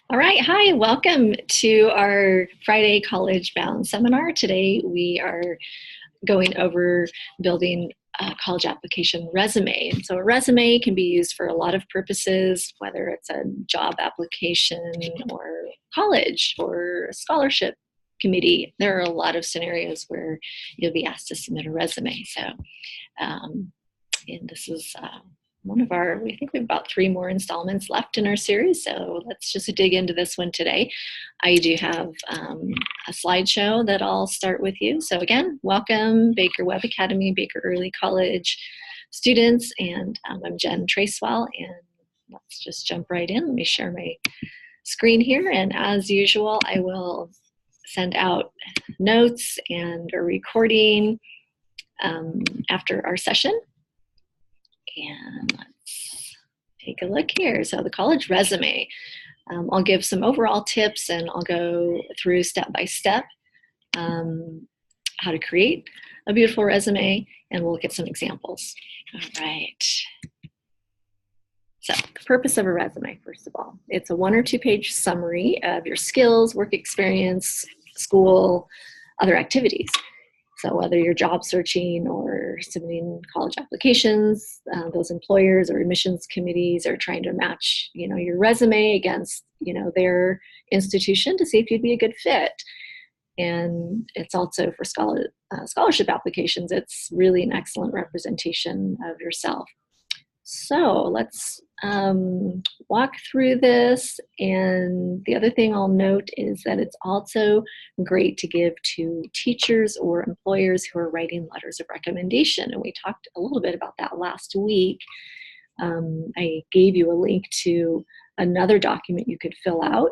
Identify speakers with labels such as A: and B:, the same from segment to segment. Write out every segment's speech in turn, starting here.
A: All right, hi, welcome to our Friday College Bound seminar. Today we are going over building a college application resume. And so a resume can be used for a lot of purposes, whether it's a job application or college or a scholarship committee. There are a lot of scenarios where you'll be asked to submit a resume. So, and this is one of our, we think we have about 3 more installments left in our series, so let's just dig into this one today. I do have a slideshow that I'll start with you. So again, welcome Baker Web Academy, Baker Early College students, and I'm Jen Tracewell, and let's just jump right in. Let me share my screen here, and as usual, I will send out notes and a recording after our session. And let's take a look here. So the college resume, I'll give some overall tips and I'll go through step by step how to create a beautiful resume, and we'll look at some examples. All right. So the purpose of a resume, first of all, it's a 1 or 2 page summary of your skills, work experience, school, other activities. So whether you're job searching or submitting college applications, those employers or admissions committees are trying to match, your resume against, their institution to see if you'd be a good fit. And it's also for scholarship applications, it's really an excellent representation of yourself. So let's walk through this. And the other thing I'll note is that it's also great to give to teachers or employers who are writing letters of recommendation. And we talked a little bit about that last week. I gave you a link to another document you could fill out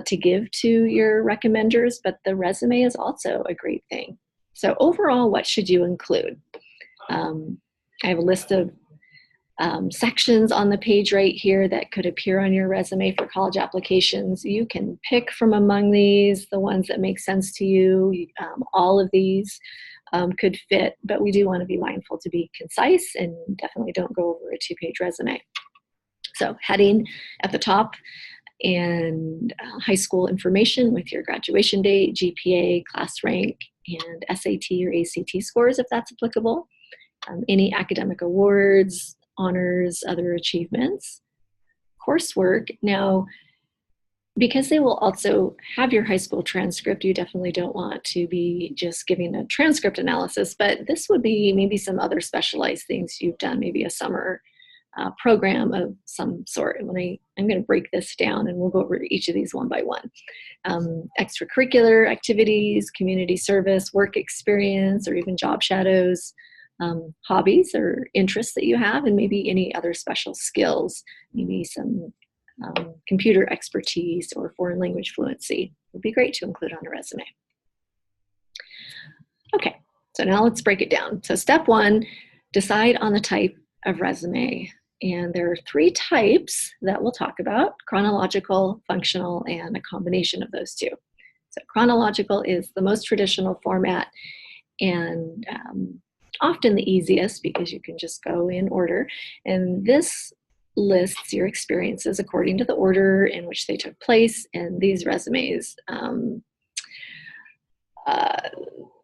A: to give to your recommenders, but the resume is also a great thing. So overall, what should you include? I have a list of sections on the page right here that could appear on your resume for college applications. You can pick from among these the ones that make sense to you. All of these could fit, but we do want to be mindful to be concise and definitely don't go over a 2-page resume. So heading at the top and high school information with your graduation date, GPA, class rank, and SAT or ACT scores if that's applicable. Any academic awards, honors, other achievements, coursework. Now, because they will also have your high school transcript, you definitely don't want to be just giving a transcript analysis, but this would be maybe some other specialized things you've done, maybe a summer program of some sort. And I'm going to break this down and we'll go over each of these one by one. Extracurricular activities, community service, work experience, or even job shadows, hobbies or interests that you have, and maybe any other special skills, maybe some computer expertise or foreign language fluency would be great to include on a resume. Okay, so now let's break it down. So step 1, decide on the type of resume. And there are 3 types that we'll talk about: chronological, functional, and a combination of those 2. So chronological is the most traditional format and often the easiest because you can just go in order. And this lists your experiences according to the order in which they took place. And these resumes,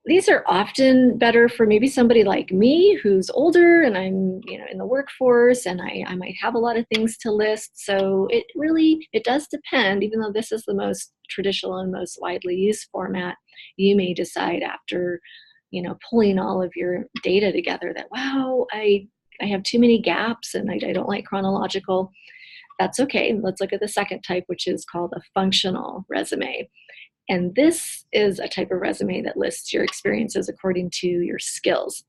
A: these are often better for maybe somebody like me who's older and I'm in the workforce and I might have a lot of things to list. So it does depend. Even though this is the most traditional and most widely used format, you may decide after pulling all of your data together that, wow, I have too many gaps and I don't like chronological. That's okay. Let's look at the second type, which is called a functional resume. And this is a type of resume that lists your experiences according to your skills.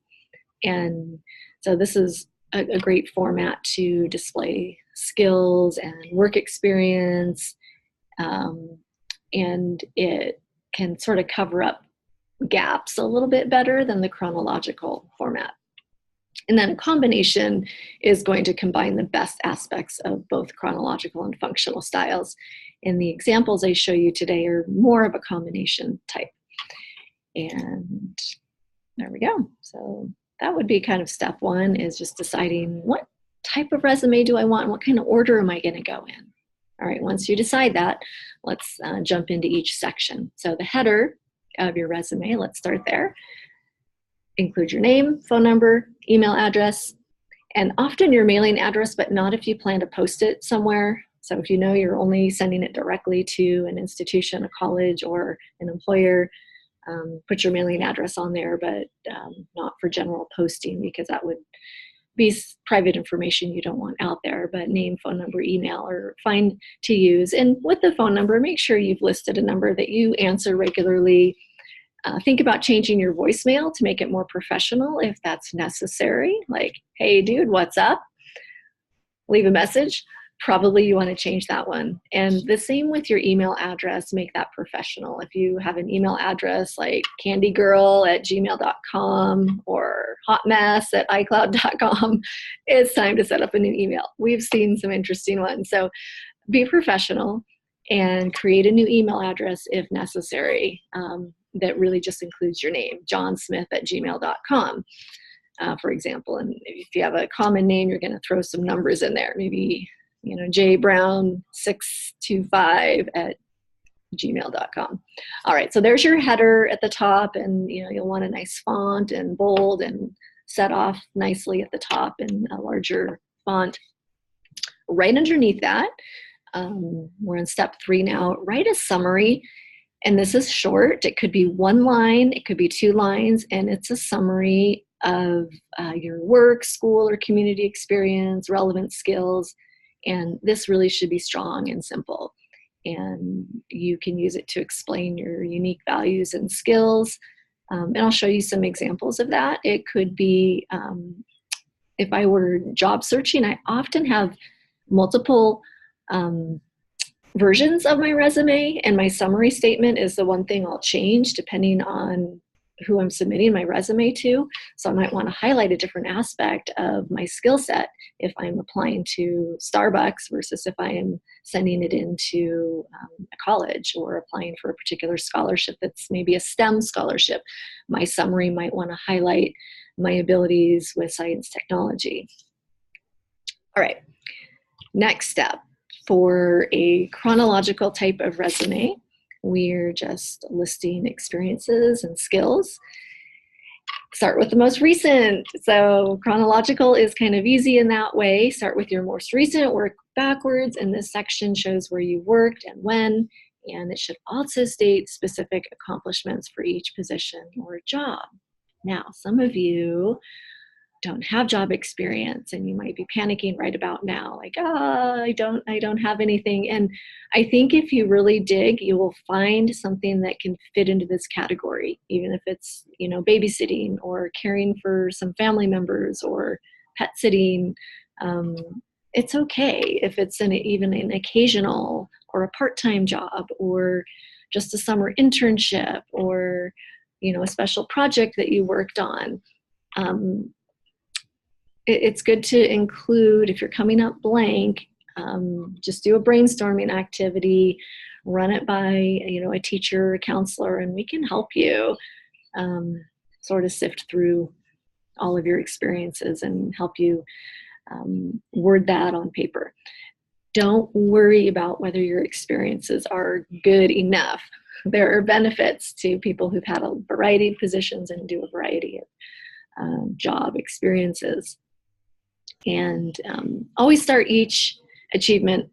A: And so this is a great format to display skills and work experience. And it can sort of cover up gaps a little bit better than the chronological format. And then a combination is going to combine the best aspects of both chronological and functional styles. And the examples I show you today are more of a combination type. And there we go. So that would be kind of step 1, is just deciding what type of resume do I want and what kind of order am I going to go in? All right, once you decide that, let's jump into each section. So the header of your resume, let's start there. Include your name, phone number, email address, and often your mailing address, but not if you plan to post it somewhere. So if you know you're only sending it directly to an institution, a college, or an employer, put your mailing address on there, but not for general posting, because that would be private information you don't want out there. But name, phone number, email are fine to use. And with the phone number, make sure you've listed a number that you answer regularly. Think about changing your voicemail to make it more professional if that's necessary. Like, hey, dude, what's up? Leave a message. Probably you want to change that one. And the same with your email address, make that professional. If you have an email address like candygirl@gmail.com or hotmess@icloud.com, it's time to set up a new email. We've seen some interesting ones. So be professional and create a new email address if necessary. That really just includes your name, johnsmith@gmail.com, for example. And if you have a common name, you're going to throw some numbers in there. Maybe, jbrown625@gmail.com. All right, so there's your header at the top, and you'll want a nice font and bold and set off nicely at the top in a larger font. Right underneath that, we're in step 3 now. Write a summary. And this is short. It could be 1 line, it could be 2 lines, and it's a summary of your work, school, or community experience, relevant skills. And this really should be strong and simple. And you can use it to explain your unique values and skills. And I'll show you some examples of that. It could be, if I were job searching, I often have multiple versions of my resume, and my summary statement is the one thing I'll change depending on who I'm submitting my resume to. So I might want to highlight a different aspect of my skill set if I'm applying to Starbucks versus if I am sending it into a college or applying for a particular scholarship that's maybe a STEM scholarship. My summary might want to highlight my abilities with science technology. All right, next step. For a chronological type of resume, we're just listing experiences and skills. Start with the most recent. So chronological is kind of easy in that way. Start with your most recent, work backwards, and this section shows where you worked and when, and it should also state specific accomplishments for each position or job. Now, some of you don't have job experience, and you might be panicking right about now, like, I don't have anything. And I think if you really dig, you will find something that can fit into this category, even if it's, babysitting or caring for some family members or pet sitting. It's okay if it's even an occasional or a part-time job or just a summer internship or, a special project that you worked on. It's good to include, if you're coming up blank, just do a brainstorming activity, run it by a teacher or a counselor, and we can help you sort of sift through all of your experiences and help you word that on paper. Don't worry about whether your experiences are good enough. There are benefits to people who've had a variety of positions and do a variety of job experiences. And always start each achievement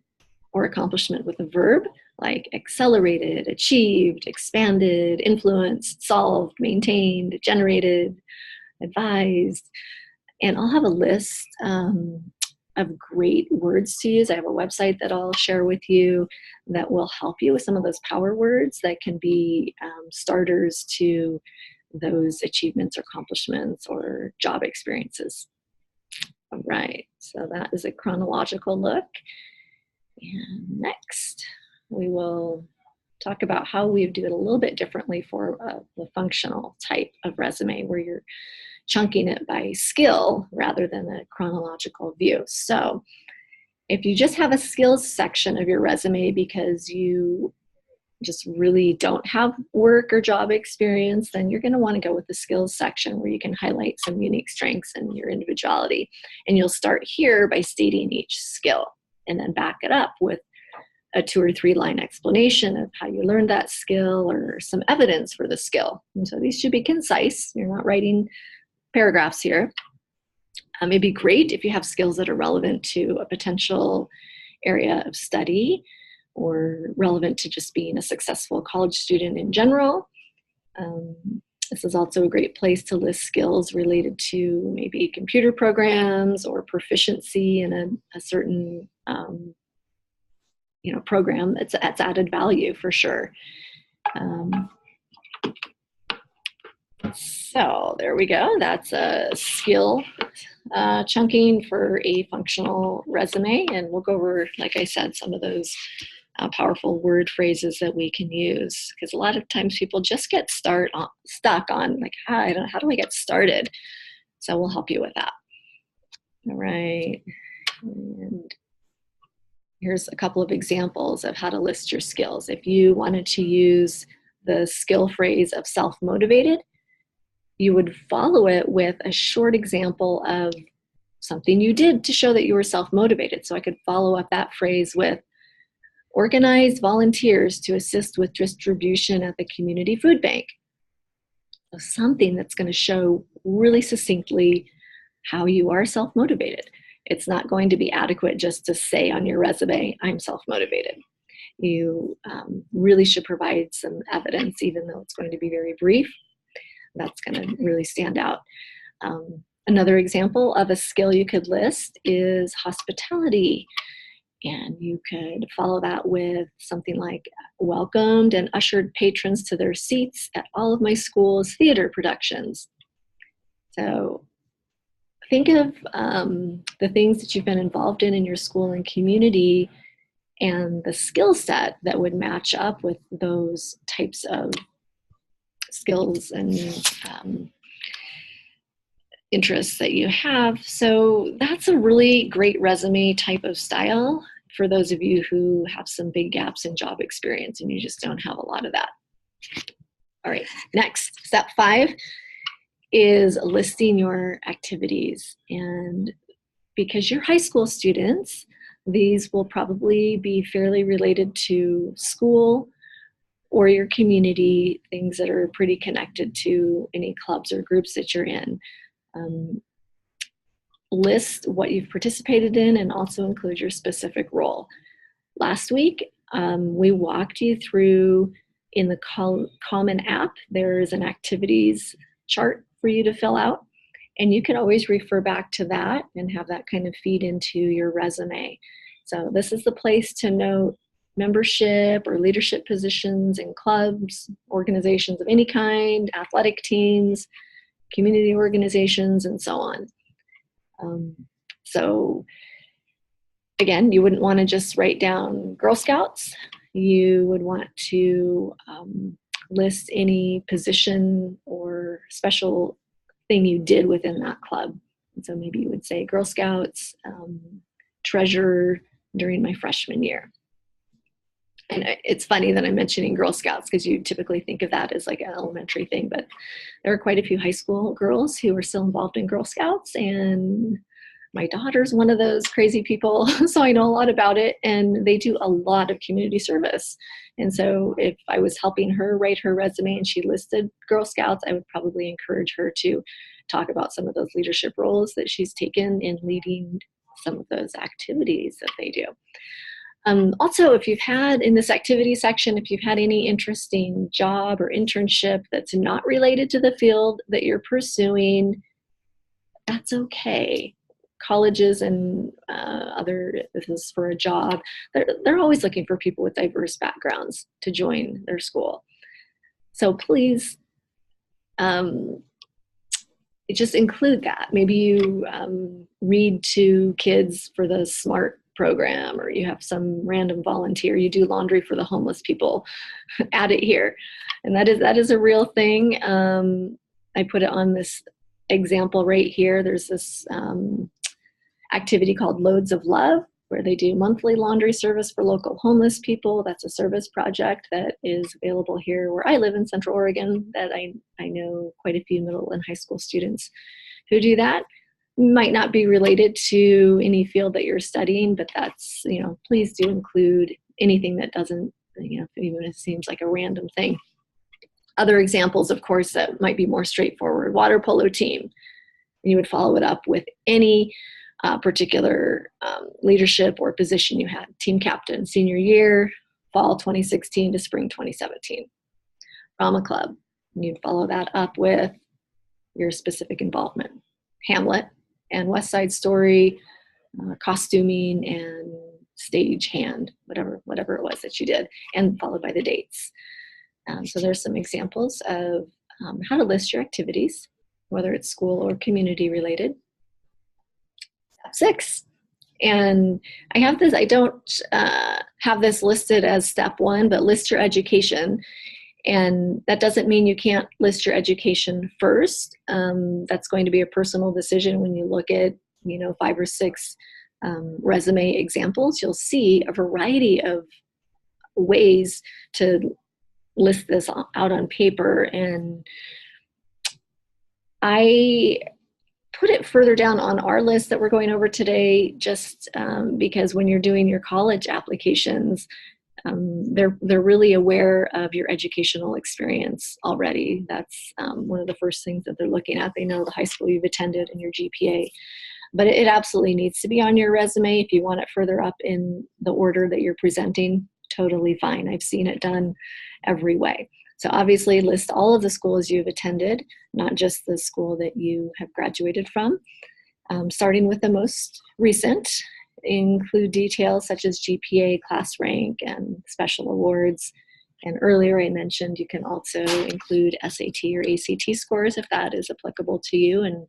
A: or accomplishment with a verb, like accelerated, achieved, expanded, influenced, solved, maintained, generated, advised. And I'll have a list of great words to use. I have a website that I'll share with you that will help you with some of those power words that can be starters to those achievements or accomplishments or job experiences. All right, so that is a chronological look. And next, we will talk about how we do it a little bit differently for the functional type of resume, where you're chunking it by skill rather than a chronological view. So if you just have a skills section of your resume because you just really don't have work or job experience, then you're going to want to go with the skills section where you can highlight some unique strengths and your individuality. And you'll start here by stating each skill and then back it up with a 2 or 3 line explanation of how you learned that skill or some evidence for the skill. And so these should be concise. You're not writing paragraphs here. It'd be great if you have skills that are relevant to a potential area of study or relevant to just being a successful college student in general. This is also a great place to list skills related to maybe computer programs or proficiency in a certain program that's added value for sure. So there we go. That's a skill chunking for a functional resume. And we'll go over, like I said, some of those powerful word phrases that we can use, because a lot of times people just get stuck on like, how do I get started? So we'll help you with that. All right. And here's a couple of examples of how to list your skills. If you wanted to use the skill phrase of self-motivated, you would follow it with a short example of something you did to show that you were self-motivated. So I could follow up that phrase with organized volunteers to assist with distribution at the community food bank. So something that's going to show really succinctly how you are self-motivated. It's not going to be adequate just to say on your resume, I'm self-motivated. You really should provide some evidence, even though it's going to be very brief. That's going to really stand out. Another example of a skill you could list is hospitality. And you could follow that with something like welcomed and ushered patrons to their seats at all of my school's theater productions. So think of the things that you've been involved in your school and community and the skill set that would match up with those types of skills and interests that you have. So that's a really great resume type of style for those of you who have some big gaps in job experience and you just don't have a lot of that. All right, next, step 5 is listing your activities. And because you're high school students, these will probably be fairly related to school or your community, things that are pretty connected to any clubs or groups that you're in. List what you've participated in and also include your specific role. Last week, we walked you through in the Common app, there's an activities chart for you to fill out, and you can always refer back to that and have that kind of feed into your resume. So this is the place to note membership or leadership positions in clubs, organizations of any kind, athletic teams, community organizations, and so on. So again, you wouldn't want to just write down Girl Scouts. You would want to list any position or special thing you did within that club. And so maybe you would say Girl Scouts, treasurer during my freshman year. And it's funny that I'm mentioning Girl Scouts because you typically think of that as like an elementary thing, but there are quite a few high school girls who are still involved in Girl Scouts, and my daughter's one of those crazy people, so I know a lot about it, and they do a lot of community service. And so if I was helping her write her resume and she listed Girl Scouts, I would probably encourage her to talk about some of those leadership roles that she's taken in leading some of those activities that they do. Also, if you've had in this activity section, if you've had any interesting job or internship that's not related to the field that you're pursuing, that's okay. Colleges and this is for a job, they're always looking for people with diverse backgrounds to join their school. So please just include that. Maybe you read to kids for the SMART program, or you have some random volunteer, you do laundry for the homeless people, add it here. And that is a real thing. I put it on this example right here. There's this activity called Loads of Love. where they do monthly laundry service for local homeless people. That's a service project that is available here where I live in Central Oregon, that I know quite a few middle and high school students who do that. Might not be related to any field that you're studying, but that's, please do include anything that doesn't, even if it seems like a random thing. Other examples, of course, that might be more straightforward: water polo team. You would follow it up with any particular leadership or position you had. Team captain, senior year, fall 2016 to spring 2017. Drama club, you'd follow that up with your specific involvement. Hamlet and West Side Story, costuming and stage hand, whatever it was that you did, and followed by the dates. So there's some examples of how to list your activities, whether it's school or community related. Step 6. And I have this, I don't have this listed as step 1, but list your education. And that doesn't mean you can't list your education first. That's going to be a personal decision. When you look at, 5 or 6 resume examples, you'll see a variety of ways to list this out on paper. And I put it further down on our list that we're going over today, just because when you're doing your college applications, they're really aware of your educational experience already. That's one of the first things that they're looking at. They know the high school you've attended and your GPA. But it absolutely needs to be on your resume. If you want it further up in the order that you're presenting, totally fine. I've seen it done every way. So obviously list all of the schools you've attended, not just the school that you have graduated from. Starting with the most recent, include details such as GPA, class rank, and special awards. And earlier I mentioned you can also include SAT or ACT scores if that is applicable to you and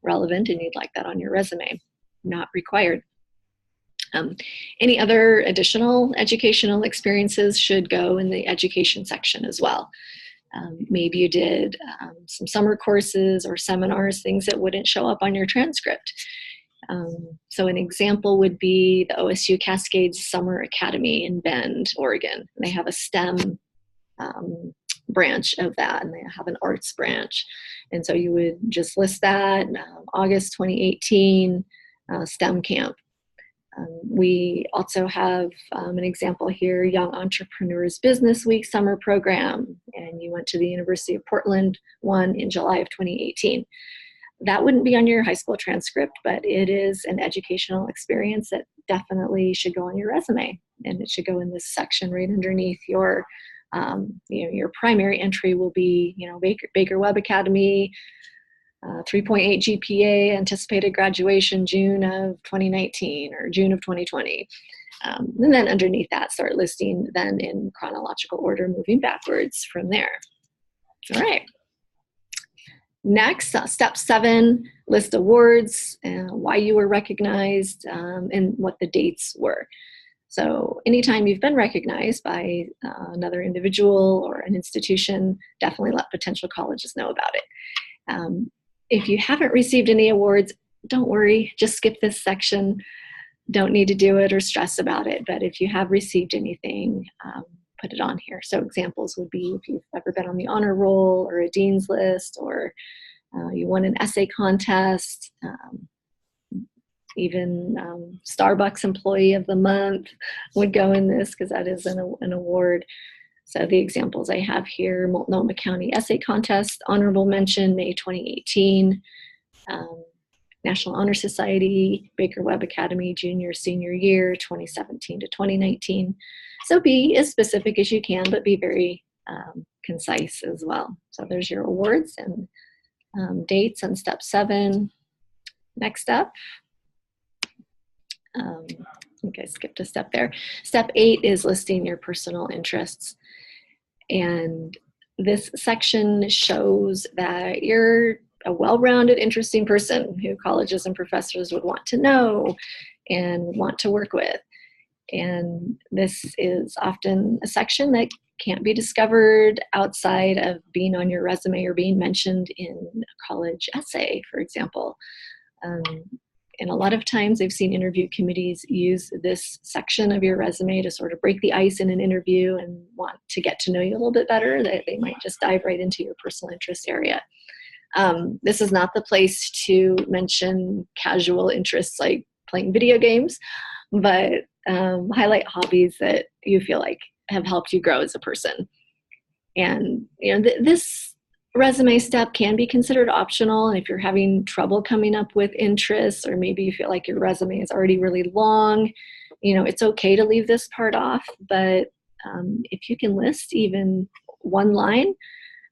A: relevant and you'd like that on your resume. Not required. Any other additional educational experiences should go in the education section as well. Maybe you did some summer courses or seminars, things that wouldn't show up on your transcript. So an example would be the OSU Cascades Summer Academy in Bend, Oregon. They have a STEM branch of that, and they have an arts branch. And so you would just list that, August 2018 STEM camp. We also have an example here, Young Entrepreneurs Business Week Summer Program, and you went to the University of Portland one in July of 2018. That wouldn't be on your high school transcript, but it is an educational experience that definitely should go on your resume, and it should go in this section right underneath your, your primary entry will be, Baker Webb Academy, 3.8 GPA, anticipated graduation June of 2019 or June of 2020. And then underneath that, start listing then in chronological order, moving backwards from there. All right. Next, step 7, list awards, why you were recognized, and what the dates were. So anytime you've been recognized by another individual or an institution, definitely let potential colleges know about it. If you haven't received any awards, don't worry, just skip this section. Don't need to do it or stress about it. But if you have received anything, put it on here. So examples would be if you've ever been on the honor roll or a dean's list, or you won an essay contest, even Starbucks Employee of the Month would go in this because that is an award. So the examples I have here: Multnomah County Essay Contest, honorable mention, May 2018, National Honor Society, Baker Webb Academy, junior, senior year, 2017 to 2019. So be as specific as you can, but be very concise as well. So there's your awards and dates on step 7. Next up, I think I skipped a step there. Step 8 is listing your personal interests. And this section shows that you're a well-rounded, interesting person who colleges and professors would want to know and want to work with. And this is often a section that can't be discovered outside of being on your resume or being mentioned in a college essay, for example. And a lot of times I've seen interview committees use this section of your resume to sort of break the ice in an interview and want to get to know you a little bit better. They might just dive right into your personal interest area. This is not the place to mention casual interests like playing video games, but highlight hobbies that you feel like have helped you grow as a person. And this resume step can be considered optional. And if you're having trouble coming up with interests, or maybe you feel like your resume is already really long, it's okay to leave this part off. But if you can list even one line,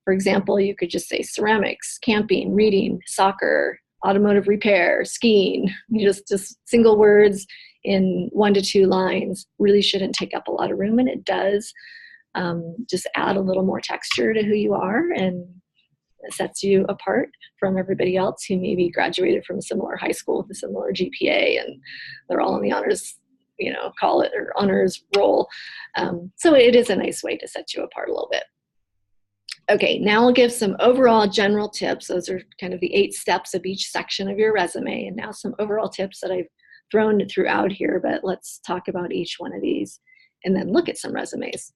A: for example, you could just say ceramics, camping, reading, soccer, automotive repair, skiing, just single words in 1 to 2 lines really shouldn't take up a lot of room. And it does just add a little more texture to who you are, and it sets you apart from everybody else who maybe graduated from a similar high school with a similar GPA, and they're all in the honors, call it, or honors roll. So it is a nice way to set you apart a little bit. Okay, now I'll give some overall general tips. Those are kind of the 8 steps of each section of your resume, and now some overall tips that I've thrown throughout here, but let's talk about each one of these and then look at some resumes.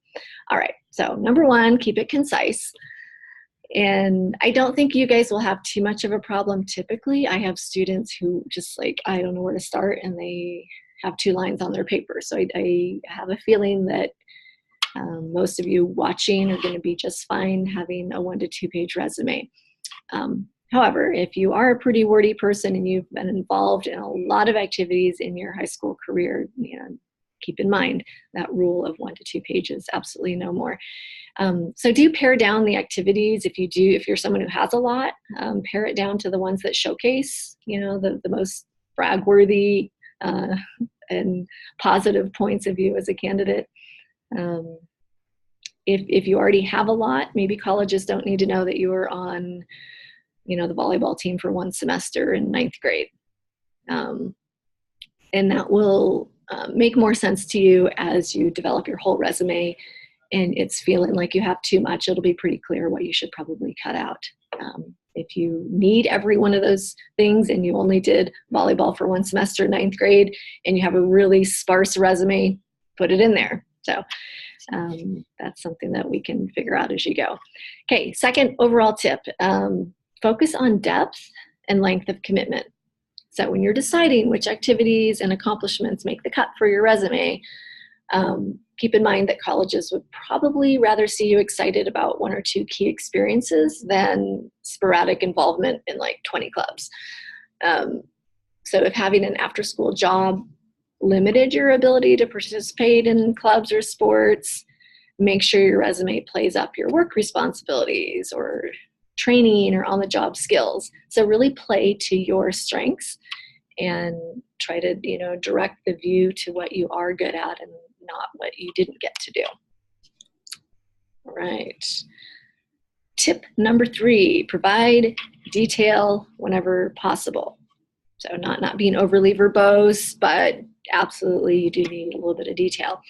A: All right, so number 1, keep it concise. And I don't think you guys will have too much of a problem typically. I have students who just I don't know where to start, and they have 2 lines on their paper. So I have a feeling that most of you watching are going to be just fine having a 1 to 2 page resume. However, if you are a pretty wordy person and you've been involved in a lot of activities in your high school career, keep in mind that rule of 1 to 2 pages, absolutely no more. So do pare down the activities. If you're someone who has a lot, pare it down to the ones that showcase, the most brag-worthy and positive points of you as a candidate. If you already have a lot, maybe colleges don't need to know that you were on, the volleyball team for 1 semester in 9th grade. And that will make more sense to you as you develop your whole resume, and it's feeling like you have too much. It'll be pretty clear what you should probably cut out. If you need every one of those things and you only did volleyball for 1 semester in 9th grade and you have a really sparse resume, put it in there. So that's something that we can figure out as you go. Okay, second overall tip, focus on depth and length of commitment. So when you're deciding which activities and accomplishments make the cut for your resume, keep in mind that colleges would probably rather see you excited about 1 or 2 key experiences than sporadic involvement in 20 clubs. So if having an after-school job limited your ability to participate in clubs or sports, make sure your resume plays up your work responsibilities or training or on-the-job skills. So really play to your strengths and try to, direct the view to what you are good at and not what you didn't get to do. All right. Tip number 3, provide detail whenever possible. So not being overly verbose, but absolutely you do need a little bit of detail.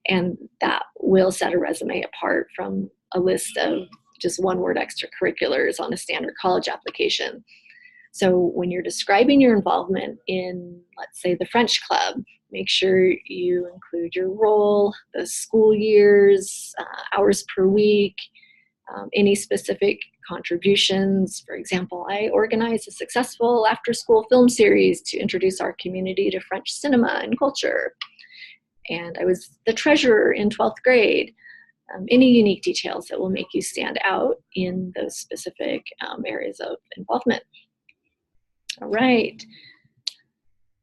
A: And that will set a resume apart from a list of just 1-word extracurriculars on a standard college application. So when you're describing your involvement in, let's say, the French club, make sure you include your role, the school years, hours per week, any specific contributions. For example, I organized a successful after-school film series to introduce our community to French cinema and culture. And I was the treasurer in 12th grade. Any unique details that will make you stand out in those specific areas of involvement. All right.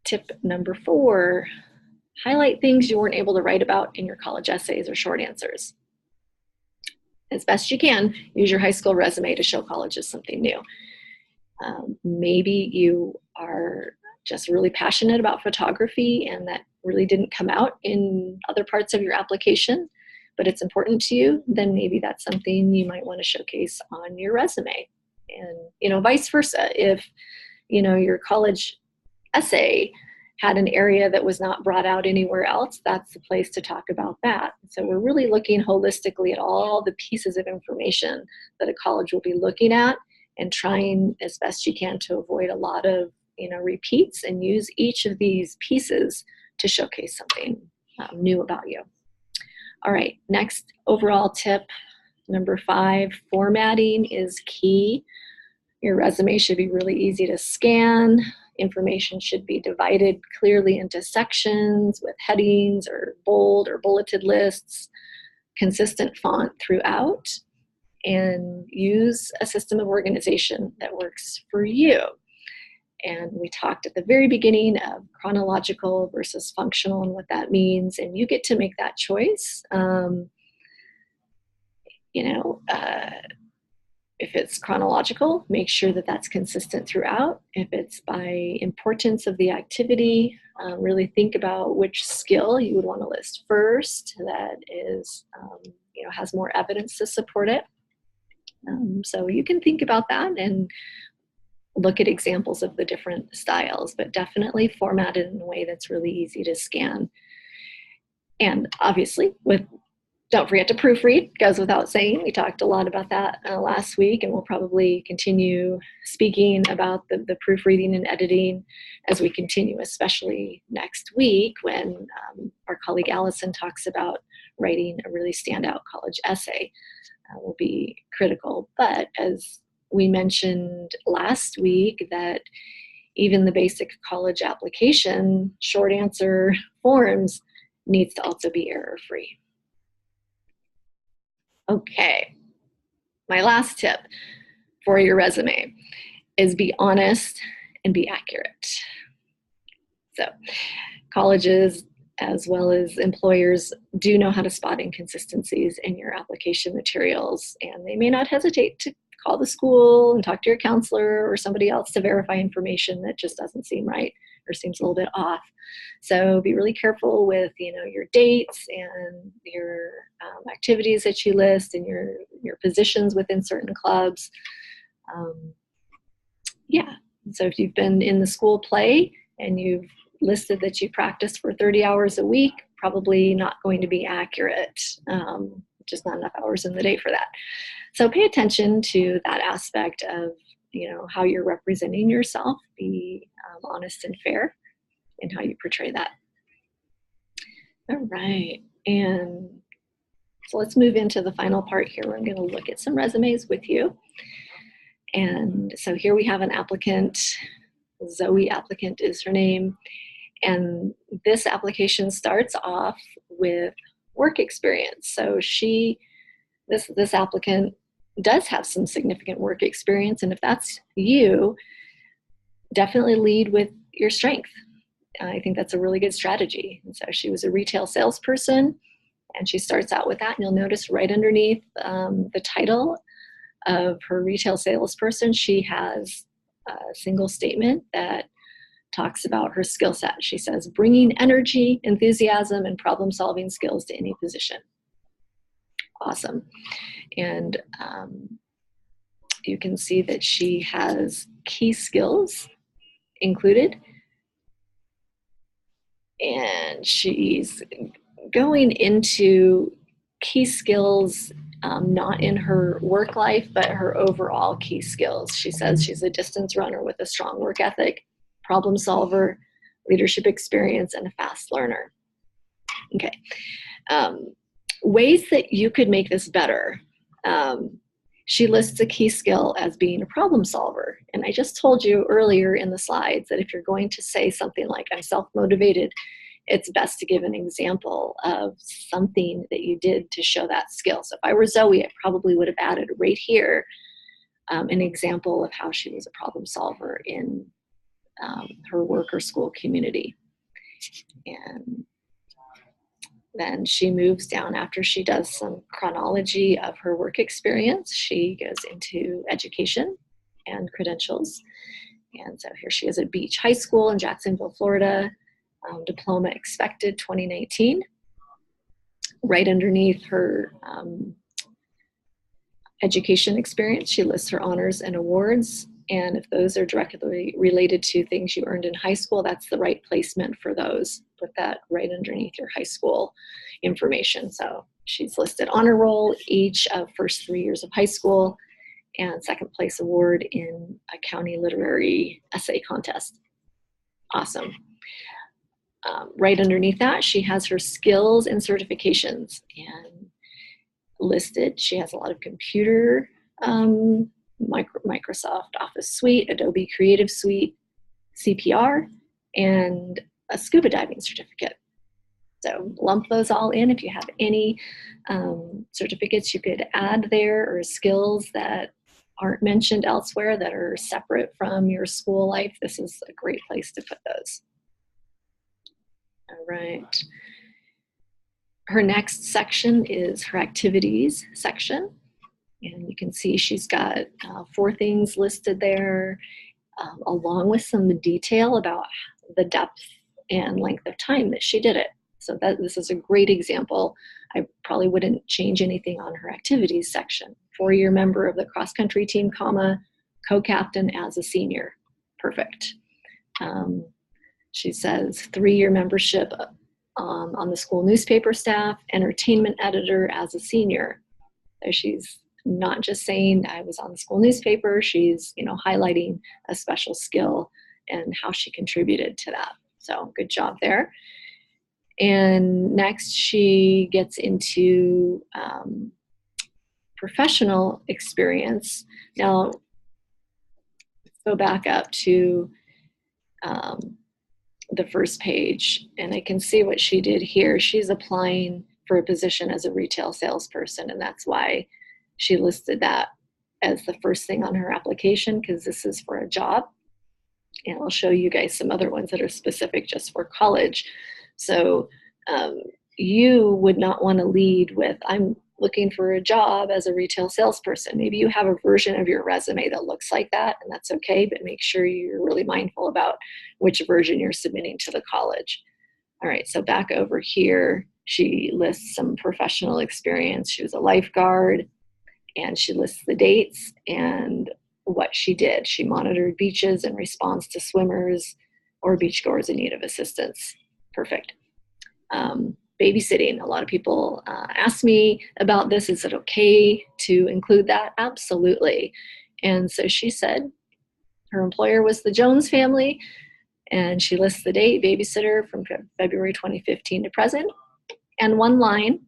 A: Tip number 4, highlight things you weren't able to write about in your college essays or short answers. As best you can, use your high school resume to show colleges something new. Maybe you are just really passionate about photography and that really didn't come out in other parts of your application, but it's important to you, then maybe that's something you might want to showcase on your resume. And, vice versa. If, your college essay had an area that was not brought out anywhere else, that's the place to talk about that. So we're really looking holistically at all the pieces of information that a college will be looking at and trying as best you can to avoid a lot of repeats, and use each of these pieces to showcase something new about you. All right, next overall tip, number 5, formatting is key. Your resume should be really easy to scan. Information should be divided clearly into sections with headings or bold or bulleted lists, consistent font throughout, and use a system of organization that works for you. And we talked at the very beginning of chronological versus functional and what that means, and you get to make that choice. If it's chronological, make sure that that's consistent throughout. If it's by importance of the activity, really think about which skill you would want to list first that is, has more evidence to support it. So you can think about that and look at examples of the different styles, but definitely format it in a way that's really easy to scan. And obviously, don't forget to proofread, goes without saying. We talked a lot about that last week, and we'll probably continue speaking about the proofreading and editing as we continue, especially next week when our colleague Allison talks about writing a really standout college essay. Will be critical. But as we mentioned last week, that even the basic college application short answer forms needs to also be error-free. Okay, my last tip for your resume is be honest and be accurate. So colleges as well as employers do know how to spot inconsistencies in your application materials, and they may not hesitate to call the school and talk to your counselor or somebody else to verify information that just doesn't seem right or seems a little bit off. So be really careful with your dates and your activities that you list and your positions within certain clubs. So if you've been in the school play and you've listed that you practice for 30 hours a week, probably not going to be accurate. Just not enough hours in the day for that. So pay attention to that aspect of, how you're representing yourself. Be honest and fair in how you portray that. All right. And so let's move into the final part here. We're going to look at some resumes with you. And so here we have an applicant. Zoe applicant is her name. And this application starts off with work experience. So this applicant does have some significant work experience. And if that's you, definitely lead with your strength. I think that's a really good strategy. And so she was a retail salesperson, and she starts out with that. And you'll notice right underneath the title of her retail salesperson, she has a single statement that talks about her skill set. She says, bringing energy, enthusiasm, and problem-solving skills to any position. Awesome. And you can see that she has key skills included. And she's going into key skills, not in her work life, but her overall key skills. She says she's a distance runner with a strong work ethic, problem solver, leadership experience, and a fast learner. Okay. Ways that you could make this better. She lists a key skill as being a problem solver. And I just told you earlier in the slides that if you're going to say something like, I'm self-motivated, it's best to give an example of something that you did to show that skill. So if I were Zoe, I probably would have added right here an example of how she was a problem solver in her work or school community. And then she moves down after she does some chronology of her work experience. She goes into education and credentials. And so here she is at Beach High School in Jacksonville, Florida. Diploma expected 2019. Right underneath her education experience, she lists her honors and awards. And if those are directly related to things you earned in high school, that's the right placement for those. Put that right underneath your high school information. So she's listed honor roll each of first 3 years of high school and second place award in a county literary essay contest. Awesome. Right underneath that, she has her skills and certifications and listed. She has a lot of computer, Microsoft Office Suite, Adobe Creative Suite, CPR, and a scuba diving certificate. So lump those all in. If you have any certificates you could add there, or skills that aren't mentioned elsewhere that are separate from your school life, this is a great place to put those. All right. Her next section is her activities section. And you can see she's got 4 things listed there, along with some detail about the depth and length of time that she did it. So this is a great example. I probably wouldn't change anything on her activities section. 4-year member of the cross-country team, co-captain as a senior. Perfect. She says 3-year membership on the school newspaper staff, entertainment editor as a senior. So she's not just saying I was on the school newspaper, she's highlighting a special skill and how she contributed to that. So good job there. And next she gets into professional experience. Now, let's go back up to the first page, and I can see what she did here. She's applying for a position as a retail salesperson, and that's why she listed that as the first thing on her application, because this is for a job. And I'll show you guys some other ones that are specific just for college. So you would not want to lead with, I'm looking for a job as a retail salesperson. Maybe you have a version of your resume that looks like that, and that's okay, but make sure you're really mindful about which version you're submitting to the college. All right, so back over here, she lists some professional experience. She was a lifeguard, and she lists the dates and what she did. She monitored beaches in response to swimmers or beachgoers in need of assistance. Perfect. Babysitting. A lot of people ask me about this. Is it okay to include that? Absolutely. And so she said her employer was the Jones family, and she lists the date, babysitter from February 2015 to present, and one line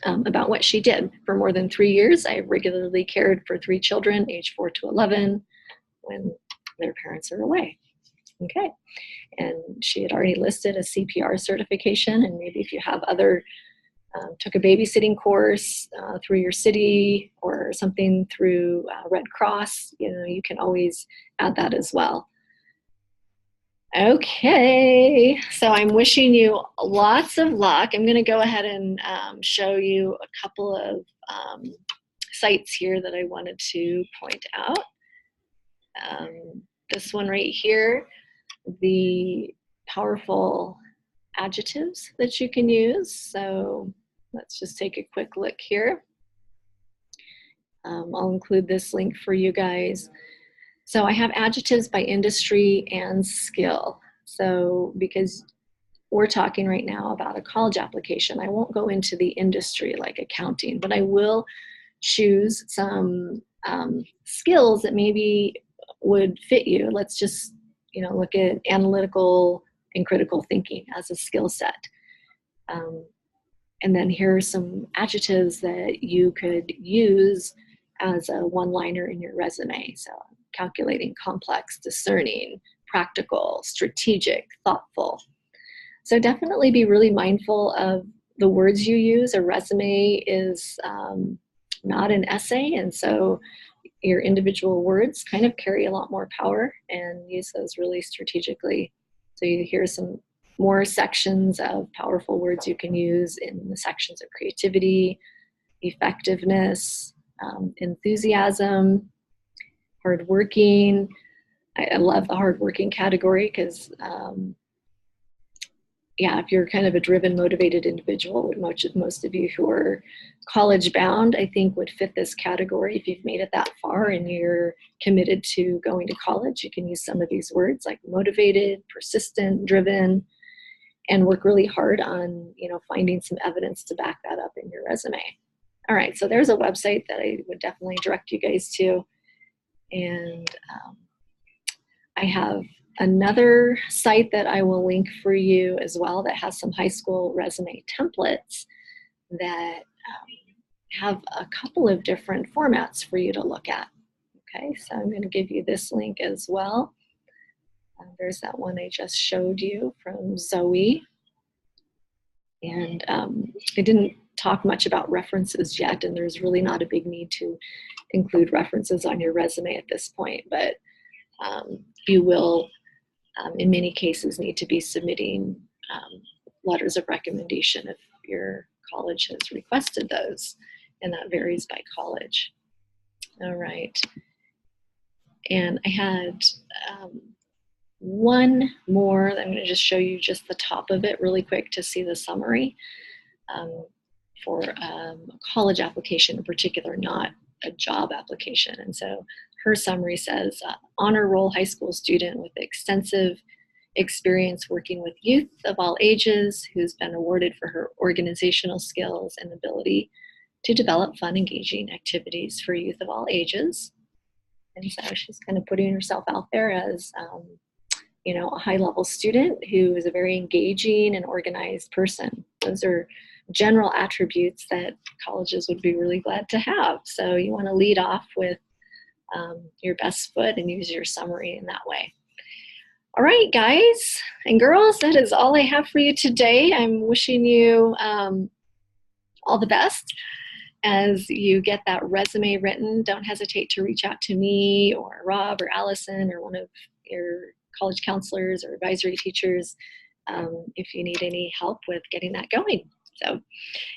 A: about what she did. For more than 3 years, I regularly cared for 3 children, age 4 to 11, when their parents are away. Okay. And she had already listed a CPR certification, and maybe if you have other, took a babysitting course through your city or something through Red Cross, you can always add that as well. Okay, so I'm wishing you lots of luck. I'm going to go ahead and show you a couple of sites here that I wanted to point out. This one right here, the powerful adjectives that you can use. So let's just take a quick look here. I'll include this link for you guys. So I have adjectives by industry and skill. So because we're talking right now about a college application, I won't go into the industry like accounting, but I will choose some skills that maybe would fit you. Let's just look at analytical and critical thinking as a skill set. And then here are some adjectives that you could use as a one-liner in your resume. So calculating, complex, discerning, practical, strategic, thoughtful. So definitely be really mindful of the words you use. A resume is not an essay, and so your individual words kind of carry a lot more power, and use those really strategically. So you hear some more sections of powerful words you can use in the sections of creativity, effectiveness, enthusiasm, hardworking. I love the hardworking category because if you're kind of a driven, motivated individual, most of you who are college bound, I think would fit this category. If you've made it that far and you're committed to going to college, you can use some of these words like motivated, persistent, driven, and work really hard on, finding some evidence to back that up in your resume. All right, so there's a website that I would definitely direct you guys to. And I have another site that I will link for you as well that has some high school resume templates that have a couple of different formats for you to look at. Okay, so I'm going to give you this link as well. There's that one I just showed you from Zoe. And I didn't talk much about references yet, and there's really not a big need to include references on your resume at this point, but you will, in many cases, need to be submitting letters of recommendation if your college has requested those, and that varies by college. All right. And I had one more. I'm going to just show you just the top of it really quick to see the summary for a college application in particular, not a job application. And so her summary says, honor roll high school student with extensive experience working with youth of all ages who's been awarded for her organizational skills and ability to develop fun, engaging activities for youth of all ages. And so she's kind of putting herself out there as you know, a high-level student who is a very engaging and organized person. Those are general attributes that colleges would be really glad to have. So you want to lead off with your best foot and use your summary in that way. All right, guys and girls, that is all I have for you today. I'm wishing you all the best as you get that resume written. Don't hesitate to reach out to me or Rob or Allison or one of your college counselors or advisory teachers if you need any help with getting that going. So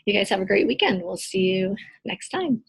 A: you guys have a great weekend. We'll see you next time.